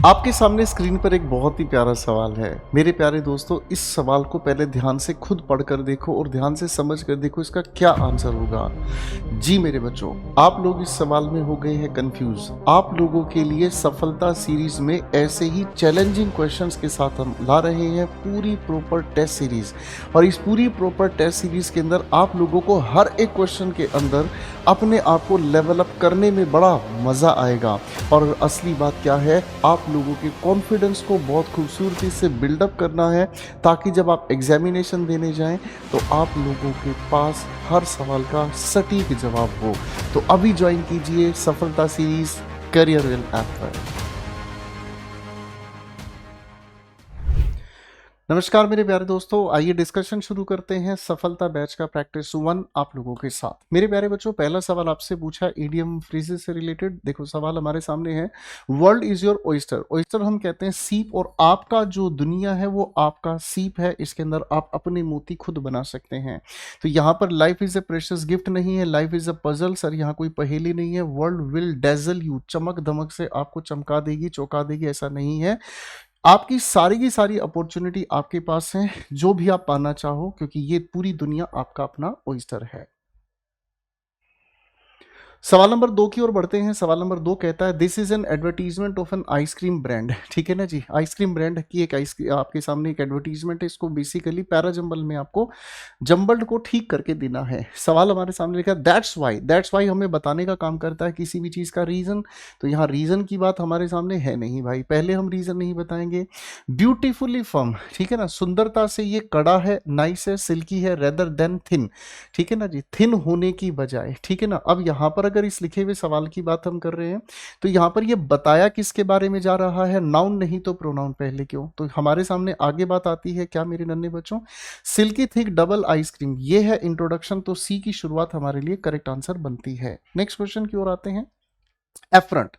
आपके सामने स्क्रीन पर एक बहुत ही प्यारा सवाल है। मेरे प्यारे दोस्तों, इस सवाल को पहले ध्यान से खुद पढ़कर देखो और ध्यान से समझ कर देखो इसका क्या आंसर होगा। जी मेरे बच्चों, आप लोग इस सवाल में हो गए हैं कंफ्यूज। आप लोगों के लिए सफलता सीरीज में ऐसे ही चैलेंजिंग क्वेश्चंस के साथ हम ला रहे हैं पूरी प्रॉपर टेस्ट सीरीज। और इस पूरी प्रॉपर टेस्ट सीरीज के अंदर आप लोगों को हर एक क्वेश्चन के अंदर अपने आप को लेवल अप करने में बड़ा मज़ा आएगा। और असली बात क्या है, आप लोगों के कॉन्फिडेंस को बहुत खूबसूरती से बिल्डअप करना है, ताकि जब आप एग्जामिनेशन देने जाएं तो आप लोगों के पास हर सवाल का सटीक जवाब हो। तो अभी ज्वाइन कीजिए सफलता सीरीज करियर वेल ऐप पर। नमस्कार मेरे प्यारे दोस्तों, आइए डिस्कशन शुरू करते हैं सफलता बैच का प्रैक्टिस 1 आप लोगों के साथ। मेरे प्यारे बच्चों, पहला सवाल आपसे पूछा ईडियम फ्रेजेस से रिलेटेड। देखो सवाल हमारे सामने है, world is your oyster. Oyster हम कहते हैं सीप, और आपका जो दुनिया है वो आपका सीप है। इसके अंदर आप अपने मोती खुद बना सकते हैं। तो यहाँ पर life is a precious gift नहीं है, life is a puzzle. Sir यहाँ कोई पहेली नहीं है। वर्ल्ड विल डेजल यू, चमक धमक से आपको चमका देगी, चौंका देगी, ऐसा नहीं है। आपकी सारी की सारी अपॉर्चुनिटी आपके पास है, जो भी आप पाना चाहो, क्योंकि ये पूरी दुनिया आपका अपना ओइस्टर है। सवाल नंबर 2 की ओर बढ़ते हैं। सवाल नंबर 2 कहता है, this is an advertisement of an ice cream brand. ठीक है ना जी, आइसक्रीम ब्रांड की एक आपके सामने एक एडवर्टीजमेंट है। इसको बेसिकली पैरा जंबल में आपको जंबल्ड को ठीक करके देना है। सवाल हमारे सामने लिखा है, दैट्स वाई हमें बताने का काम करता है किसी भी चीज का रीजन। तो यहाँ रीजन की बात हमारे सामने है नहीं भाई, पहले हम रीजन नहीं बताएंगे। ब्यूटीफुली फर्म, ठीक है ना, सुंदरता से ये कड़ा है, नाइस है, सिल्की है, रेदर देन थिन। ठीक है ना जी, थिन होने की बजाय। ठीक है ना। अब यहाँ पर अगर इस लिखे हुए सवाल की बात हम कर रहे हैं तो यहाँ पर ये बताया किसके बारे में जा रहा है, नाउन नहीं तो प्रोनाउन पहले क्यों। तो हमारे सामने आगे बात आती है क्या मेरे नन्हे बच्चों, सिल्की थिक डबल आइसक्रीम, ये है इंट्रोडक्शन। तो सी की शुरुआत हमारे लिए करेक्ट आंसर बनती है। नेक्स्ट क्वेश्चन की ओर आते हैं। एफरंट,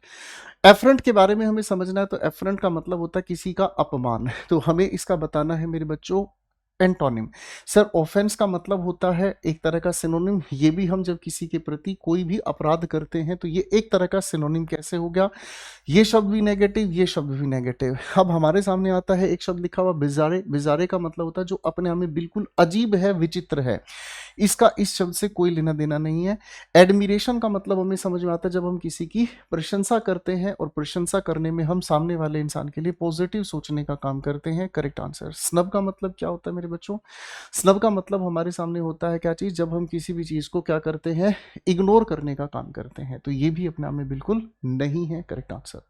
एफरंट के बारे में हमें समझना है। तो एफरंट का मतलब होता है किसी का अपमान। तो हमें इसका बताना है मेरे बच्चों एंटोनिम। सर ऑफेंस का मतलब होता है एक तरह का सिनोनिम। ये भी हम जब किसी के प्रति कोई भी अपराध करते हैं तो ये एक तरह का सिनोनिम कैसे हो गया, ये शब्द भी नेगेटिव, ये शब्द भी नेगेटिव। अब हमारे सामने आता है एक शब्द लिखा हुआ बिजारे। बिजारे का मतलब होता है जो अपने आप में बिल्कुल अजीब है, विचित्र है। इसका इस शब्द से कोई लेना देना नहीं है। एडमिरेशन का मतलब हमें समझ में आता है जब हम किसी की प्रशंसा करते हैं, और प्रशंसा करने में हम सामने वाले इंसान के लिए पॉजिटिव सोचने का काम करते हैं। Correct answer. स्नब का मतलब क्या होता है मेरे बच्चों, स्नब का मतलब हमारे सामने होता है क्या चीज, जब हम किसी भी चीज को क्या करते हैं, इग्नोर करने का काम करते हैं। तो ये भी अपने आप में बिल्कुल नहीं है। Correct answer.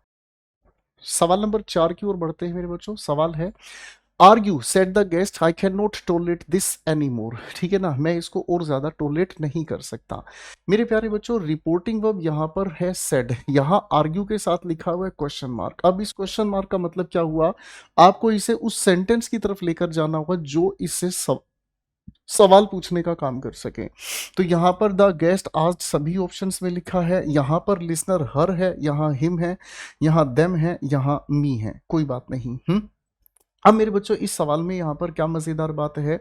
सवाल नंबर 4 की ओर बढ़ते हैं मेरे बच्चों। सवाल है, argue set the guest I can not tolerate this any more. ठीक है ना, मैं इसको और ज्यादा टोलरेट नहीं कर सकता। मेरे प्यारे बच्चों, रिपोर्टिंग वर्ब यहाँ पर है सेड, यहाँ आर्ग्यू के साथ लिखा हुआ है क्वेश्चन मार्क। अब इस क्वेश्चन मार्क का मतलब क्या हुआ, आपको इसे उस सेंटेंस की तरफ लेकर जाना होगा जो इससे सवाल पूछने का काम कर सके। तो यहाँ पर द गेस्ट आज सभी ऑप्शंस में लिखा है, यहाँ पर लिसनर हर है, यहाँ हिम है, यहाँ देम है, यहाँ मी है। कोई बात नहीं। अब मेरे बच्चों इस सवाल में यहाँ पर क्या मज़ेदार बात है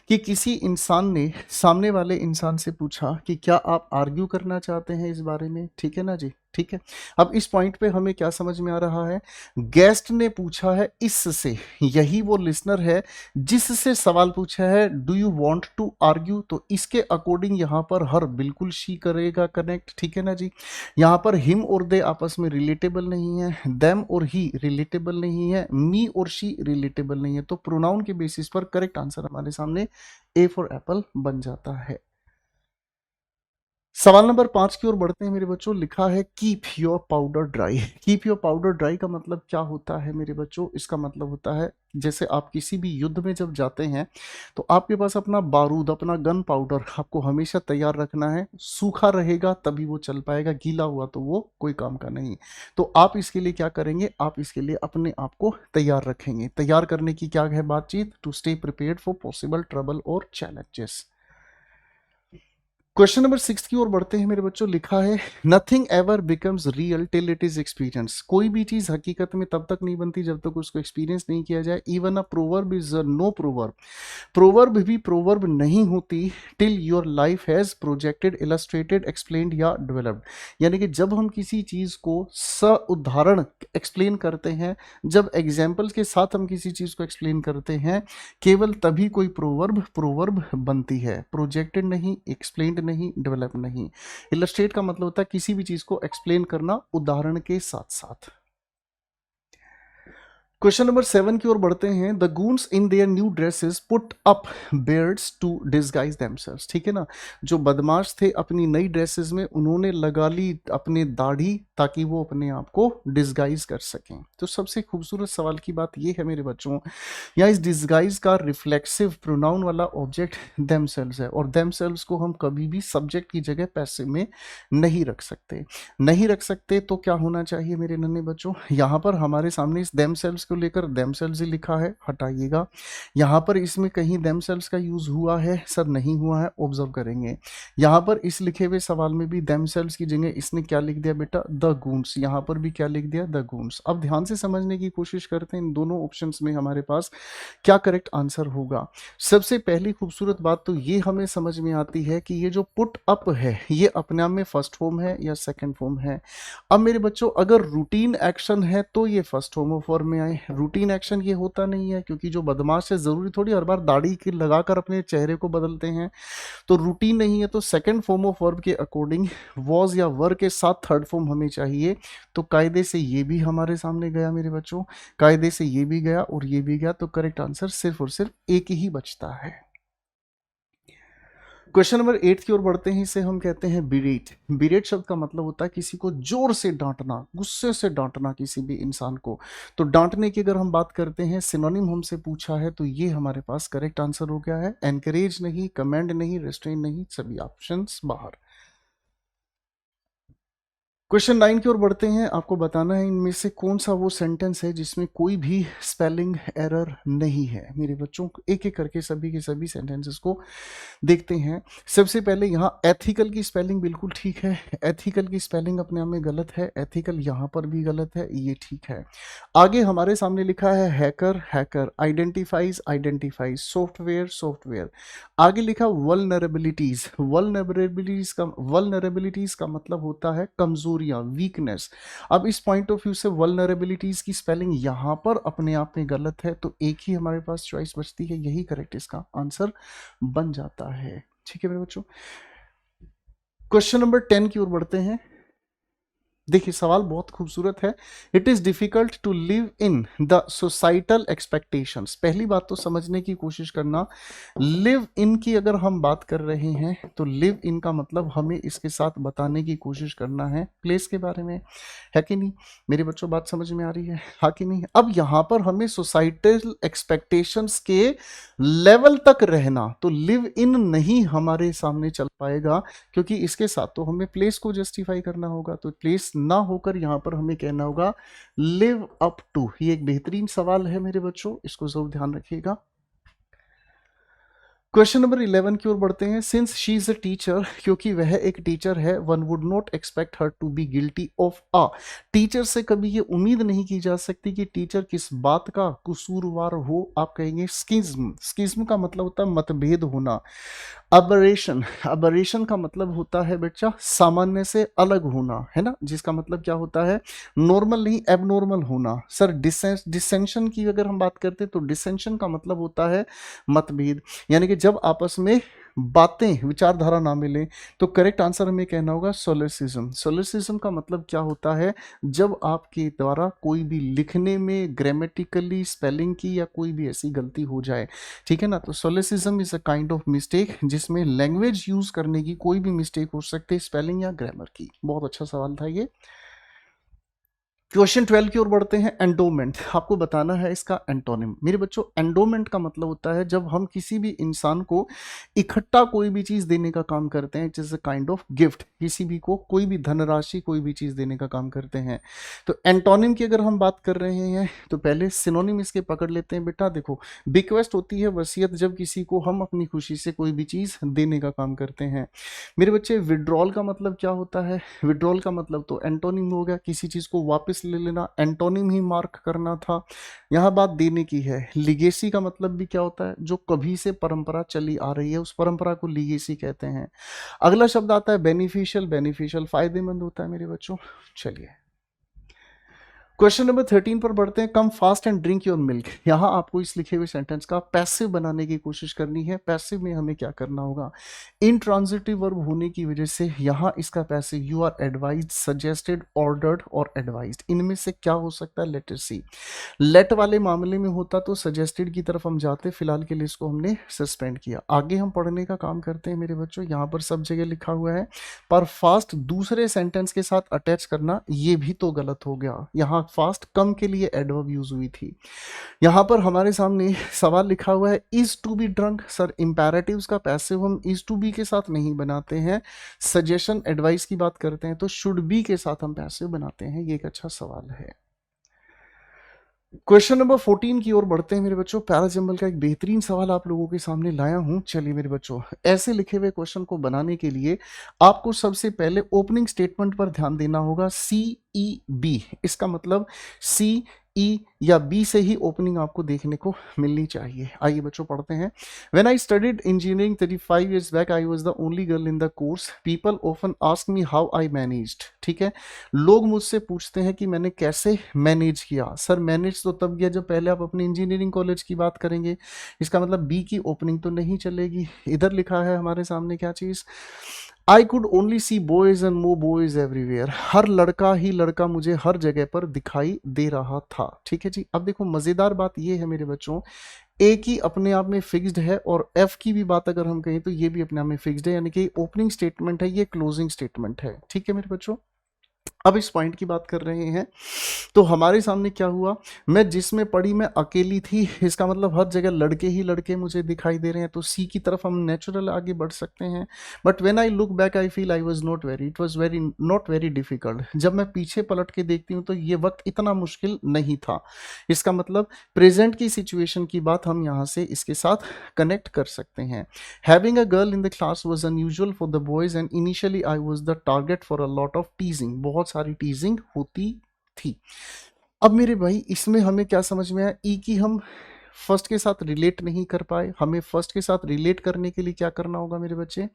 कि किसी इंसान ने सामने वाले इंसान से पूछा कि क्या आप आर्ग्यू करना चाहते हैं इस बारे में। ठीक है ना जी, ठीक है। अब इस पॉइंट पे हमें क्या समझ में आ रहा है, गेस्ट ने पूछा है इससे, यही वो लिसनर है जिससे सवाल पूछा है, do you want to argue. तो इसके अकॉर्डिंग यहाँ पर हर बिल्कुल शी करेगा कनेक्ट। ठीक है ना जी। यहाँ पर हिम और दे आपस में रिलेटेबल नहीं है, देम और ही रिलेटेबल नहीं है, मी और शी रिलेटेबल नहीं है। तो प्रोनाउन के बेसिस पर करेक्ट आंसर हमारे सामने ए फॉर एप्पल बन जाता है। सवाल नंबर 5 की ओर बढ़ते हैं मेरे बच्चों। लिखा है keep your powder dry. Keep your powder dry का मतलब क्या होता है मेरे बच्चों, इसका मतलब होता है जैसे आप किसी भी युद्ध में जब जाते हैं तो आपके पास अपना बारूद, अपना गन पाउडर आपको हमेशा तैयार रखना है। सूखा रहेगा तभी वो चल पाएगा, गीला हुआ तो वो कोई काम का नहीं। तो आप इसके लिए क्या करेंगे, आप इसके लिए अपने आप को तैयार रखेंगे। तैयार करने की क्या है बातचीत, to stay prepared for possible trouble और चैलेंजेस। क्वेश्चन नंबर 6 की ओर बढ़ते हैं मेरे बच्चों। लिखा है nothing ever becomes real till it is experience. कोई भी चीज हकीकत में तब तक नहीं बनती जब तक उसको एक्सपीरियंस नहीं किया जाए। Even a proverb is no proverb. Proverb भी प्रोवर्ब नहीं होती till your life has projected, illustrated, explained या डेवलप्ड। यानी कि जब हम किसी चीज को उदाहरण एक्सप्लेन करते हैं, जब एग्जाम्पल्स के साथ हम किसी चीज को एक्सप्लेन करते हैं, केवल तभी कोई प्रोवर्ब प्रोवर्ब बनती है। प्रोजेक्टेड नहीं, एक्सप्लेन्ड नहीं, डेवलप नहीं। इलस्ट्रेट का मतलब होता है किसी भी चीज को एक्सप्लेन करना उदाहरण के साथ साथ। क्वेश्चन नंबर 7 की ओर बढ़ते हैं। The goons in their new dresses put up beards to disguise themselves. ठीक है ना, जो बदमाश थे अपनी नई ड्रेसेस में उन्होंने लगा ली अपने दाढ़ी ताकि वो अपने आप को डिस्गाइज कर सकें। तो सबसे खूबसूरत सवाल की बात ये है मेरे बच्चों, यहाँ इस डिस्गाइज का रिफ्लेक्सिव प्रोनाउन वाला ऑब्जेक्ट देमसेल्व्स है, और देमसेल्व्स को हम कभी भी सब्जेक्ट की जगह पैसिव में नहीं रख सकते। नहीं रख सकते तो क्या होना चाहिए मेरे नन्हे बच्चों, यहाँ पर हमारे सामने इस देमसेल्व्स को लेकर देमसेल्व्स ही लिखा है, हटाइएगा। यहाँ पर इसमें कहीं देमसेल्व्स का यूज हुआ है सर? नहीं हुआ है, ऑब्जर्व करेंगे। यहाँ पर इस लिखे हुए सवाल में भी देमसेल्व्स की जगह इसने क्या लिख दिया बेटा? द गून्स। यहाँ पर भी क्या लिख दिया? द गून्स। अब ध्यान से समझने की कोशिश करते हैं इन दोनों ऑप्शंस में हमारे पास क्या करेक्ट आंसर होगा। सबसे पहली खूबसूरत बात तो ये हमें समझ में आती है कि ये जो पुट अप है ये अपने आप में फर्स्ट फॉर्म है या सेकंड फॉर्म है। अब मेरे बच्चों अगर रूटीन एक्शन है तो ये फर्स्ट फॉर्म फॉर्म में आए। रूटीन एक्शन ये होता नहीं है, क्योंकि जो बदमाश है जरूरी थोड़ी हर बार दाढ़ी की लगाकर अपने चेहरे को बदलते हैं, तो रूटीन नहीं है। तो सेकंड फॉर्म ऑफ वर्ब के अकॉर्डिंग वॉज या वर के साथ थर्ड फॉर्म हमें चाहिए। तो कायदे से ये भी हमारे सामने गया मेरे बच्चों, कायदे से ये भी गया और ये भी गया, तो करेक्ट आंसर सिर्फ और सिर्फ एक ही बचता है। क्वेश्चन नंबर 8 की ओर बढ़ते हैं। इसे हम कहते हैं बिरेट। बिरेट शब्द का मतलब होता है किसी को जोर से डांटना, गुस्से से डांटना किसी भी इंसान को। तो डांटने की अगर हम बात करते हैं, सिनोनिम हमसे पूछा है, तो ये हमारे पास करेक्ट आंसर हो गया है। एनकरेज नहीं, कमेंड नहीं, रेस्ट्रेन नहीं, सभी ऑप्शंस बाहर। क्वेश्चन 9 की ओर बढ़ते हैं। आपको बताना है इनमें से कौन सा वो सेंटेंस है जिसमें कोई भी स्पेलिंग एरर नहीं है। मेरे बच्चों एक एक करके सभी के सभी सेंटेंसेस को देखते हैं। सबसे पहले यहाँ एथिकल की स्पेलिंग बिल्कुल ठीक है, एथिकल की स्पेलिंग अपने आप में गलत है, एथिकल यहाँ पर भी गलत है, ये ठीक है। आगे हमारे सामने लिखा है hacker, hacker, identifies, identifies, software, software. आगे लिखा वल्नरेबिलिटीज, वल्नरेबिलिटीज का मतलब होता है कमजोरियां, वीकनेस। अब इस पॉइंट ऑफ व्यू से वल्नरेबिलिटीज की स्पेलिंग यहां पर अपने आप में गलत है, तो एक ही हमारे पास चॉइस बचती है, यही करेक्ट इसका आंसर बन जाता है। ठीक है मेरे बच्चों, क्वेश्चन नंबर 10 की ओर बढ़ते हैं। देखिए सवाल बहुत खूबसूरत है। It is difficult to live in the societal expectations. पहली बात तो समझने की कोशिश करना, लिव इन की अगर हम बात कर रहे हैं तो लिव इन का मतलब हमें इसके साथ बताने की कोशिश करना है प्लेस के बारे में, है कि नहीं? मेरे बच्चों बात समझ में आ रही है, हाँ कि नहीं? अब यहां पर हमें सोसाइटल एक्सपेक्टेशंस के लेवल तक रहना, तो लिव इन नहीं हमारे सामने चल पाएगा, क्योंकि इसके साथ तो हमें प्लेस को जस्टिफाई करना होगा। तो प्लेस ना होकर यहां पर हमें कहना होगा लिव अप टू। ये एक बेहतरीन सवाल है मेरे बच्चों, इसको जरूर ध्यान रखिएगा। क्वेश्चन नंबर 11 की ओर बढ़ते हैं। Since she is a teacher, क्योंकि वह एक टीचर है, one would not expect her to be guilty of a. Teacher से कभी ये उम्मीद नहीं की जा सकती कि टीचर किस बात का कसूरवार हो। आप कहेंगे स्किज्म। स्किज्म का मतलब होता है मतभेद होना। अबरेशन, अबरेशन का मतलब होता है बच्चा सामान्य से अलग होना, है ना, जिसका मतलब क्या होता है? नॉर्मल नहीं, एबनॉर्मल होना। सर डिसेंशन की अगर हम बात करते हैं तो डिसेंशन का मतलब होता है मतभेद, यानी कि जब आपस में बातें, विचारधारा ना मिले। तो करेक्ट आंसर हमें कहना होगा सोलरिसिज्म। सोलरिसिज्म का मतलब क्या होता है? जब आपके द्वारा कोई भी लिखने में ग्रामेटिकली स्पेलिंग की या कोई भी ऐसी गलती हो जाए, ठीक है ना। तो solecism is a kind of mistake जिसमें लैंग्वेज यूज करने की कोई भी मिस्टेक हो सकती है, स्पेलिंग या ग्रामर की। बहुत अच्छा सवाल था ये। क्वेश्चन 12 की ओर बढ़ते हैं। एंडोमेंट, आपको बताना है इसका एंटोनिम। मेरे बच्चों, एंडोमेंट का मतलब होता है जब हम किसी भी इंसान को इकट्ठा कोई भी चीज देने का काम करते हैं, it's a kind of gift. किसी भी को कोई भी धनराशि, कोई भी चीज देने का काम करते हैं। तो एंटोनिम की अगर हम बात कर रहे हैं तो पहले सिनोनिम इसके पकड़ लेते हैं बेटा। देखो, बिक्वेस्ट होती है वसीयत, जब किसी को हम अपनी खुशी से कोई भी चीज देने का काम करते हैं। मेरे बच्चे, विड्रॉल का मतलब क्या होता है? विड्रॉल का मतलब तो एंटोनिम हो गया, किसी चीज को वापस ले लेना, एंटोनिम ही मार्क करना था। यहां बात देने की है। लिगेसी का मतलब भी क्या होता है? जो कभी से परंपरा चली आ रही है, उस परंपरा को लिगेसी कहते हैं। अगला शब्द आता है बेनिफिशियल। बेनिफिशियल फायदेमंद होता है मेरे बच्चों। चलिए, क्वेश्चन नंबर 13 पर बढ़ते हैं। Come fast and drink your milk. यहां आपको इस लिखे हुए सेंटेंस का पैसिव बनाने की कोशिश करनी है। पैसिव में हमें क्या करना होगा? इंट्रांजिटिव वर्ब होने की वजह से यहां इसका passive you are advised, suggested, ordered और एडवाइज्ड, इनमें से क्या हो सकता है? लेट अस सी। लेट वाले मामले में होता तो सजेस्टेड की तरफ हम जाते, फिलहाल के लिए इसको हमने सस्पेंड किया। आगे हम पढ़ने का काम करते हैं मेरे बच्चों। यहाँ पर सब जगह लिखा हुआ है, पर फास्ट दूसरे सेंटेंस के साथ अटैच करना, ये भी तो गलत हो गया। यहाँ फास्ट कम के लिए एडवर्ब यूज हुई थी। यहाँ पर हमारे सामने सवाल लिखा हुआ है is to be drunk. Sir, imperatives का पैसिव हम इज टू बी के साथ नहीं बनाते हैं। सजेशन, एडवाइस की बात करते हैं तो शुड बी के साथ हम पैसिव बनाते हैं। ये एक अच्छा सवाल है। क्वेश्चन नंबर 14 की ओर बढ़ते हैं मेरे बच्चों। पैराजंबल का एक बेहतरीन सवाल आप लोगों के सामने लाया हूं। चलिए मेरे बच्चों, ऐसे लिखे हुए क्वेश्चन को बनाने के लिए आपको सबसे पहले ओपनिंग स्टेटमेंट पर ध्यान देना होगा। सी ई बी, इसका मतलब सी ई या बी से ही ओपनिंग आपको देखने को मिलनी चाहिए। आइए बच्चों पढ़ते हैं। When I studied engineering 35 years back, I was the only girl in the course. People often ask me how I managed. ठीक है, लोग मुझसे पूछते हैं कि मैंने कैसे मैनेज किया। सर, मैनेज तो तब किया जब पहले आप अपने इंजीनियरिंग कॉलेज की बात करेंगे। इसका मतलब बी की ओपनिंग तो नहीं चलेगी। इधर लिखा है हमारे सामने क्या चीज? I could only see boys and more boys everywhere. हर लड़का ही लड़का मुझे हर जगह पर दिखाई दे रहा था। ठीक है जी। अब देखो, मजेदार बात यह है मेरे बच्चों, ए की अपने आप में फिक्स्ड है और एफ की भी बात अगर हम कहें तो ये भी अपने आप में फिक्स्ड है, यानी कि ओपनिंग स्टेटमेंट है, ये क्लोजिंग स्टेटमेंट है। ठीक है मेरे बच्चों, अब इस पॉइंट की बात कर रहे हैं तो हमारे सामने क्या हुआ? मैं जिसमें पढ़ी मैं अकेली थी, इसका मतलब हर जगह लड़के ही लड़के मुझे दिखाई दे रहे हैं, तो सी की तरफ हम नेचुरल आगे बढ़ सकते हैं। But when I look back I feel I was not very, it was very not very difficult. जब मैं पीछे पलट के देखती हूँ तो ये वक्त इतना मुश्किल नहीं था। इसका मतलब प्रेजेंट की सिचुएशन की बात हम यहाँ से इसके साथ कनेक्ट कर सकते हैं। Having a girl in the class was unusual for the boys and initially I was the target for a lot of टीजिंग। बहुत सारी टीजिंग होती थी। अब मेरे भाई, इसमें हमें क्या समझ में आया? ई की हम फर्स्ट के साथ रिलेट नहीं कर पाए। हमें फर्स्ट के साथ रिलेट करने के लिए क्या करना होगा मेरे बच्चे?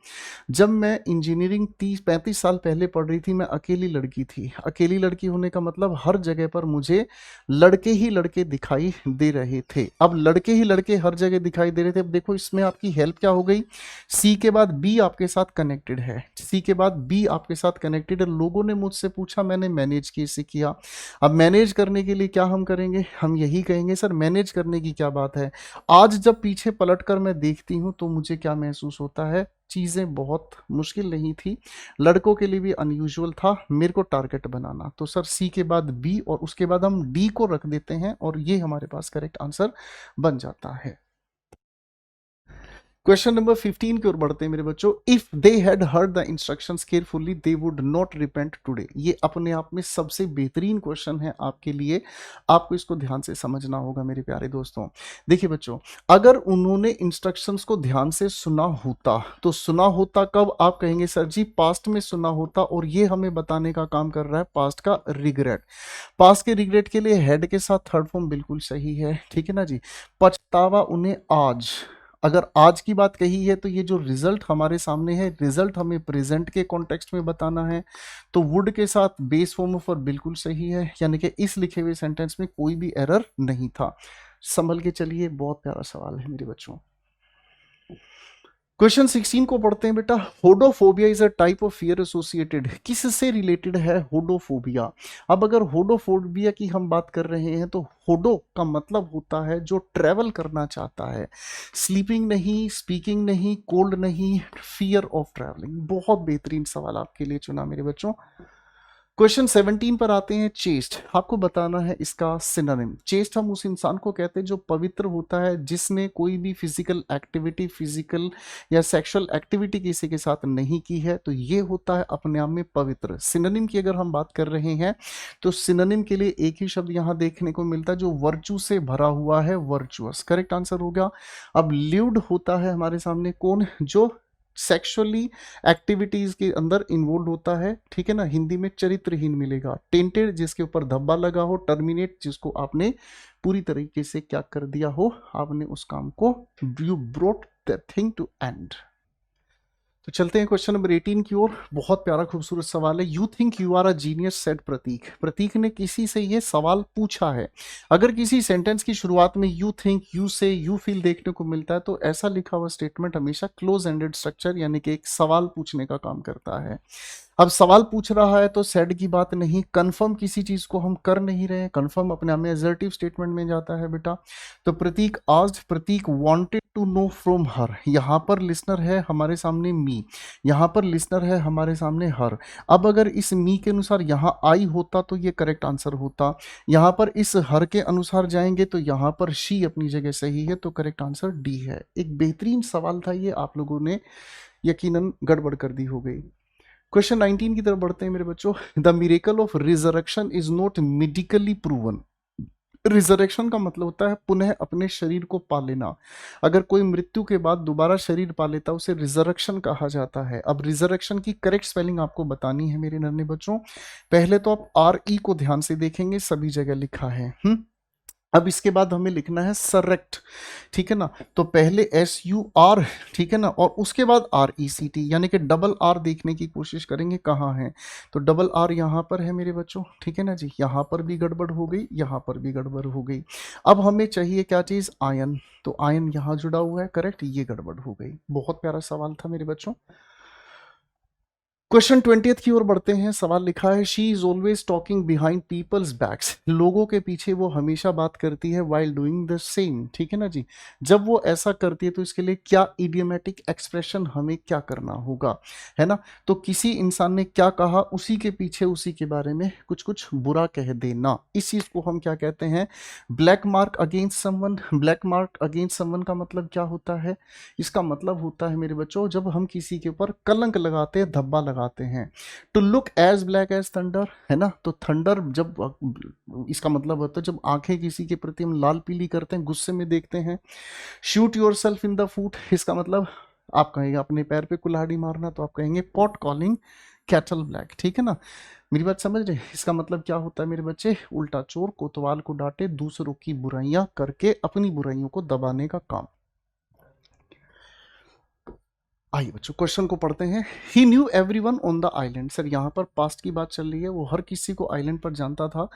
जब मैं इंजीनियरिंग 30-35 साल पहले पढ़ रही थी, मैं अकेली लड़की थी। अकेली लड़की होने का मतलब हर जगह पर मुझे लड़के ही लड़के दिखाई दे रहे थे। अब लड़के ही लड़के हर जगह दिखाई दे रहे थे। अब देखो, इसमें आपकी हेल्प क्या हो गई? सी के बाद बी आपके साथ कनेक्टेड है। सी के बाद बी आपके साथ कनेक्टेड है। लोगों ने मुझसे पूछा, मैंने मैनेज कैसे किया। अब मैनेज करने के लिए क्या हम करेंगे? हम यही कहेंगे, सर मैनेज करने की क्या बात है। आज जब पीछे पलटकर मैं देखती हूं तो मुझे क्या महसूस होता है? चीजें बहुत मुश्किल नहीं थी, लड़कों के लिए भी अनयूजुअल था मेरे को टारगेट बनाना। तो सर सी के बाद बी और उसके बाद हम डी को रख देते हैं और ये हमारे पास करेक्ट आंसर बन जाता है। क्वेश्चन नंबर 15 की ओर बढ़ते हैं मेरे बच्चों। If they had heard the instructions carefully they would not repent today. ये अपने आप में सबसे बेहतरीन क्वेश्चन है आपके लिए। आपको इसको ध्यान से समझना होगा मेरे प्यारे दोस्तों। देखिए बच्चों, अगर उन्होंने इंस्ट्रक्शंस को ध्यान से सुना होता तो सुना होता कब? आप कहेंगे सर जी पास्ट में सुना होता, और ये हमें बताने का काम कर रहा है पास्ट का रिग्रेट। पास्ट के रिग्रेट के लिए हेड के साथ थर्ड फॉर्म बिल्कुल सही है। ठीक है ना जी। पछतावा उन्हें आज, अगर आज की बात कही है तो ये जो रिजल्ट हमारे सामने है, रिजल्ट हमें प्रेजेंट के कॉन्टेक्स्ट में बताना है, तो वुड के साथ बेस फॉर्म ऑफ वर्ब बिल्कुल सही है, यानी कि इस लिखे हुए सेंटेंस में कोई भी एरर नहीं था। संभल के चलिए, बहुत प्यारा सवाल है मेरे बच्चों। क्वेश्चन 16 को पढ़ते हैं बेटा। Hodophobia is a type of fear associated. किससे रिलेटेड है होडोफोबिया? अब अगर होडोफोबिया की हम बात कर रहे हैं तो होडो का मतलब होता है जो ट्रेवल करना चाहता है। स्लीपिंग नहीं, स्पीकिंग नहीं, कोल्ड नहीं, फियर ऑफ ट्रैवलिंग। बहुत बेहतरीन सवाल आपके लिए चुना मेरे बच्चों। क्वेश्चन 17 पर आते हैं। चेस्ट, आपको बताना है इसका सिनोनिम। चेस्ट हम उस इंसान को कहते हैं जो पवित्र होता है, जिसने कोई भी फिजिकल एक्टिविटी, फिजिकल या सेक्सुअल एक्टिविटी किसी के साथ नहीं की है, तो ये होता है अपने आप में पवित्र। सिनोनिम की अगर हम बात कर रहे हैं तो सिनोनिम के लिए एक ही शब्द यहां देखने को मिलता है जो वर्चू से भरा हुआ है, वर्चुअस। करेक्ट आंसर होगा। अब ल्यूड होता है हमारे सामने कौन, जो सेक्सुअली एक्टिविटीज के अंदर इन्वॉल्व होता है, ठीक है ना। हिंदी में चरित्रहीन मिलेगा। टेंटेड, जिसके ऊपर धब्बा लगा हो। टर्मिनेट, जिसको आपने पूरी तरीके से क्या कर दिया हो, आपने उस काम को, you brought the thing to end. तो चलते हैं क्वेश्चन नंबर 18 की ओर। बहुत प्यारा खूबसूरत सवाल है। You think you are a genius said Prateek. Prateek ने किसी से ये सवाल पूछा है। अगर किसी सेंटेंस की शुरुआत में यू थिंक, यू से, यू फील देखने को मिलता है तो ऐसा लिखा हुआ स्टेटमेंट हमेशा क्लोज एंडेड स्ट्रक्चर यानी कि एक सवाल पूछने का काम करता है। अब सवाल पूछ रहा है तो सेड की बात नहीं, कंफर्म किसी चीज को हम कर नहीं रहे। कंफर्म अपने आप में असर्टिव स्टेटमेंट में जाता है बेटा। तो Prateek asked, Prateek wanted to know from her. यहां पर लिसनर है हमारे सामने मी, यहां पर लिसनर है हमारे सामने हर। अब अगर इस मी के अनुसार यहां आई होता तो ये करेक्ट आंसर होता। यहां पर इस हर के अनुसार जाएंगे तो यहां पर शी अपनी जगह सही है, तो करेक्ट आंसर डी है। एक बेहतरीन सवाल था ये, आप लोगों ने यकीनन गड़बड़ कर दी हो गई। क्वेश्चन 19 की तरफ बढ़ते हैं मेरे बच्चों। The miracle of resurrection is not medically proven. Resurrection का मतलब होता है पुनः अपने शरीर को पा लेना। अगर कोई मृत्यु के बाद दोबारा शरीर पा लेता है उसे रिजरेक्शन कहा जाता है। अब रिजरेक्शन की करेक्ट स्पेलिंग आपको बतानी है मेरे नन्हे बच्चों। पहले तो आप आर ई को ध्यान से देखेंगे, सभी जगह लिखा है। अब इसके बाद हमें लिखना है सरेक्ट, ठीक है ना। तो पहले एस यू आर, ठीक है ना, और उसके बाद आर ई सी टी, यानी कि डबल आर देखने की कोशिश करेंगे कहाँ है। तो डबल आर यहाँ पर है मेरे बच्चों, ठीक है ना जी। यहाँ पर भी गड़बड़ हो गई, यहाँ पर भी गड़बड़ हो गई। अब हमें चाहिए क्या चीज, आयन। तो आयन यहाँ जुड़ा हुआ है, करेक्ट, ये गड़बड़ हो गई। बहुत प्यारा सवाल था मेरे बच्चों। क्वेश्चन 20 की ओर बढ़ते हैं। सवाल लिखा है, she is always talking behind people's backs. लोगों के पीछे वो हमेशा बात करती है, वाइल डूइंग द सेम, ठीक है ना जी। जब वो ऐसा करती है तो इसके लिए क्या इडियोमेटिक एक्सप्रेशन हमें क्या करना होगा, है ना। तो किसी इंसान ने क्या कहा, उसी के पीछे उसी के बारे में कुछ कुछ बुरा कह देना, इस चीज को हम क्या कहते हैं, black mark against someone. Black mark against someone का मतलब क्या होता है, इसका मतलब होता है मेरे बच्चों जब हम किसी के ऊपर कलंक लगाते हैं, धब्बा लगाते हैं। To look as black as thunder, है ना। तो थंडर जब, इसका मतलब होता है जब आंखें किसी के प्रति हम लाल पीली करते हैं, गुस्से में देखते हैं। Shoot your self in the फूट, इसका मतलब आप कहेंगे अपने पैर पे कुल्हाड़ी मारना, तो आप कहेंगे पॉट कॉलिंग कैटल ब्लैक, ठीक है ना। मेरी बात समझ रहे, इसका मतलब क्या होता है मेरे बच्चे, उल्टा चोर कोतवाल को डांटे, दूसरों की बुराइयां करके अपनी बुराइयों को दबाने का काम। आइए बच्चों क्वेश्चन को पढ़ते हैं। He knew everyone on the island. Sir यहाँ पर पास्ट की बात चल रही है, वो हर किसी को आइलैंड पर जानता था।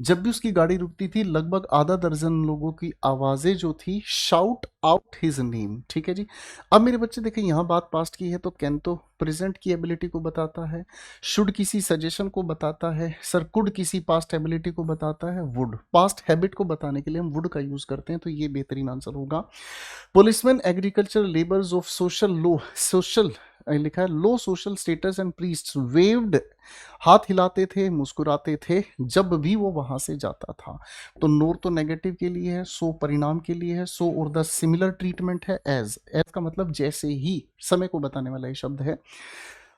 जब भी उसकी गाड़ी रुकती थी लगभग आधा दर्जन लोगों की आवाजें जो थी, शाउट आउट हिज नेम, ठीक है जी। अब मेरे बच्चे देखें, यहाँ बात पास्ट की है तो कैन तो प्रेजेंट की एबिलिटी को बताता है, शुड किसी सजेशन को बताता है, सर कुड किसी पास्ट एबिलिटी को बताता है, वुड पास्ट हैबिट को बताने के लिए हम वुड का यूज करते हैं, तो ये बेहतरीन आंसर होगा। Policeman agriculture labours of social low, social लिखा है low social status and priest waved, हाथ हिलाते थे, मुस्कुराते थे जब भी वो वहां से जाता था। तो नोर तो नेगेटिव के लिए है, सो परिणाम के लिए है, सो और द सिमिलर ट्रीटमेंट है, एज का मतलब जैसे ही, समय को बताने वाला ये शब्द है।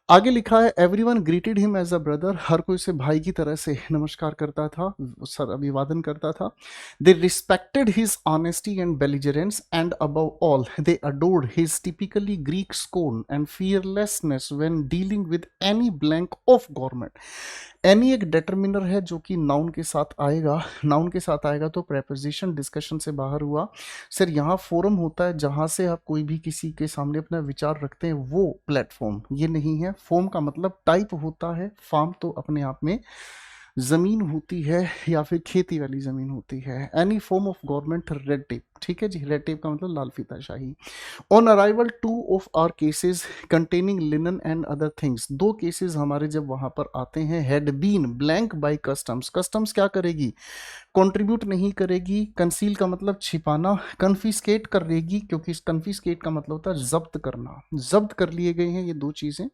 आगे लिखा है everyone greeted him as a brother, हर कोई उसे भाई की तरह से नमस्कार करता था, सर अभिवादन करता था। They respected his honesty and belligerence and above all they adored his typically Greek scorn and fearlessness when dealing with any blank of government. Any एक डिटर्मिनर है जो कि नाउन के साथ आएगा, नाउन के साथ आएगा तो प्रेपोजिशन डिस्कशन से बाहर हुआ। सर यहाँ फोरम होता है जहां से आप कोई भी किसी के सामने अपना विचार रखते हैं, वो प्लेटफॉर्म, ये नहीं है। फॉर्म का मतलब टाइप होता है, फार्म तो अपने आप में जमीन होती है या फिर खेती वाली जमीन होती है। Any form of government red tape, ठीक है जी। रेड टेप का मतलब लाल फीताशाही। On arrival two of our cases containing linen and other things, दो केसेस हमारे जब वहां पर आते हैं, had been blank by customs. Customs क्या करेगी, कंट्रीब्यूट नहीं करेगी। कंसील का मतलब छिपाना, कन्फिस्केट करेगी, क्योंकि कन्फिस्केट का मतलब होता है जब्त करना, जब्त कर लिए गए हैं ये दो चीजें।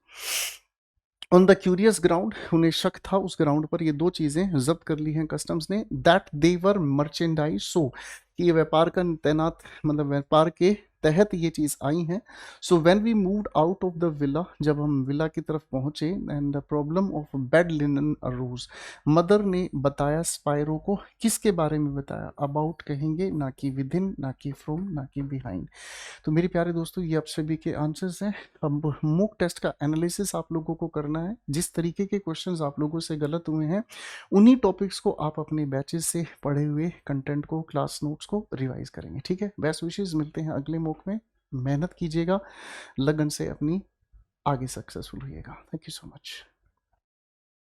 ऑन द क्यूरियस ग्राउंड, उन्हें शक था उस ग्राउंड पर, ये दो चीजें जब्त कर ली हैं कस्टम्स ने, दैट दे वर मर्चेंडाइज, सो कि ये व्यापार का तैनात मतलब व्यापार के तहत ये चीज आई हैं। So when we moved out of the villa, जब हम विला की तरफ पहुंचे, and the problem of bed linen arose, mother ने बताया स्पायरो को, किसके बारे में बताया, अबाउट कहेंगे, ना कि विद इन, ना कि फ्रॉम, ना कि बिहाइंड। तो मेरे प्यारे दोस्तों, ये आप सभी के आंसर्स हैं। अब मूक टेस्ट का एनालिसिस आप लोगों को करना है। जिस तरीके के क्वेश्चंस आप लोगों से गलत हुए हैं, उन्हीं टॉपिक्स को आप अपने बैचेस से पढ़े हुए कंटेंट को, क्लास नोट्स को रिवाइज करेंगे, ठीक है। बेस्ट विशेष, मिलते हैं अगले मूक में। मेहनत कीजिएगा, लगन से अपनी आगे सक्सेसफुल होइएगा। Thank you so much.